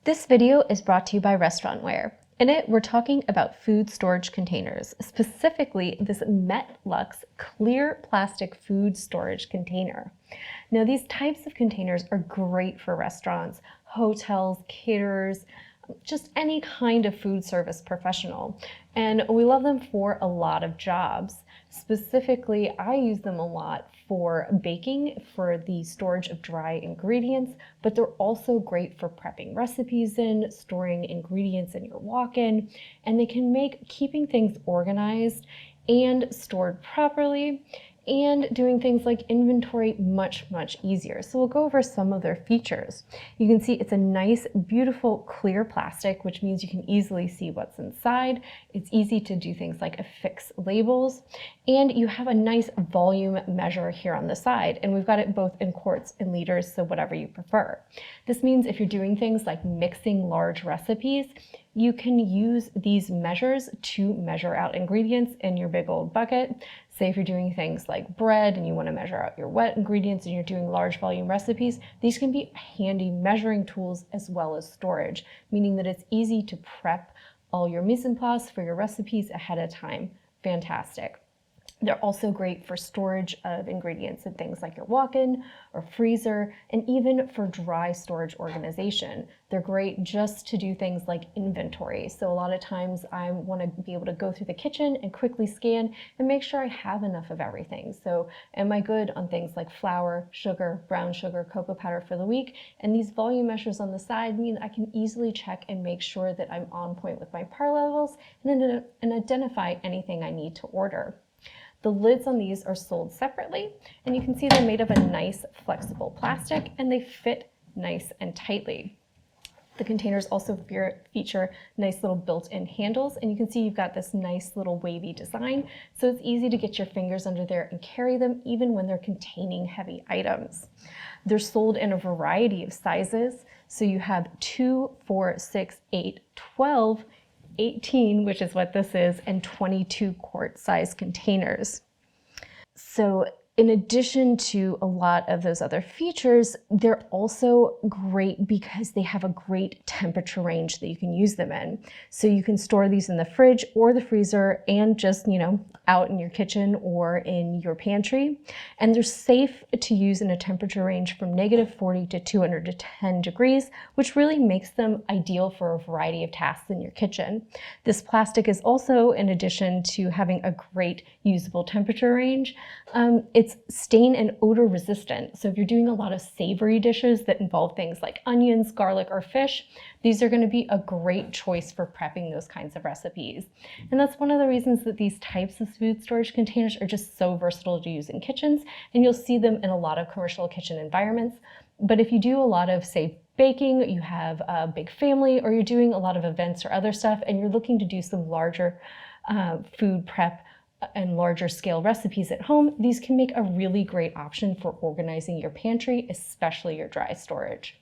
This video is brought to you by Restaurantware. In it, we're talking about food storage containers, specifically this MetLux clear plastic food storage container. Now, these types of containers are great for restaurants, hotels, caterers, just any kind of food service professional. And we love them for a lot of jobs. Specifically, I use them a lot for baking, for the storage of dry ingredients, but they're also great for prepping recipes in, storing ingredients in your walk-in, and they can make keeping things organized and stored properly and doing things like inventory much easier. So we'll go over some of their features. You can see it's a nice, beautiful, clear plastic, which means you can easily see what's inside. It's easy to do things like affix labels, and you have a nice volume measure here on the side, and we've got it both in quarts and liters, so whatever you prefer. This means if you're doing things like mixing large recipes, you can use these measures to measure out ingredients in your big old bucket. Say if you're doing things like bread and you want to measure out your wet ingredients and you're doing large volume recipes, these can be handy measuring tools as well as storage, meaning that it's easy to prep all your mise en place for your recipes ahead of time. Fantastic. They're also great for storage of ingredients in things like your walk-in or freezer, and even for dry storage organization. They're great just to do things like inventory. So a lot of times I want to be able to go through the kitchen and quickly scan and make sure I have enough of everything. So am I good on things like flour, sugar, brown sugar, cocoa powder for the week? And these volume measures on the side mean I can easily check and make sure that I'm on point with my par levels and identify anything I need to order. The lids on these are sold separately, and you can see they're made of a nice flexible plastic and they fit nice and tightly. The containers also feature nice little built-in handles, and you can see you've got this nice little wavy design, so it's easy to get your fingers under there and carry them even when they're containing heavy items. They're sold in a variety of sizes, so you have 2, 4, 6, 8, 12, 18, which is what this is, and 22 quart size containers. So in addition to a lot of those other features, they're also great because they have a great temperature range that you can use them in. So you can store these in the fridge or the freezer and just, out in your kitchen or in your pantry. And they're safe to use in a temperature range from -40 to 210 degrees, which really makes them ideal for a variety of tasks in your kitchen. This plastic is also, in addition to having a great usable temperature range, it's stain and odor resistant. So if you're doing a lot of savory dishes that involve things like onions, garlic, or fish, these are going to be a great choice for prepping those kinds of recipes. And that's one of the reasons that these types of food storage containers are just so versatile to use in kitchens, and you'll see them in a lot of commercial kitchen environments. But if you do a lot of, say, baking, you have a big family, or you're doing a lot of events or other stuff, and you're looking to do some larger food prep and larger scale recipes at home, these can make a really great option for organizing your pantry, especially your dry storage.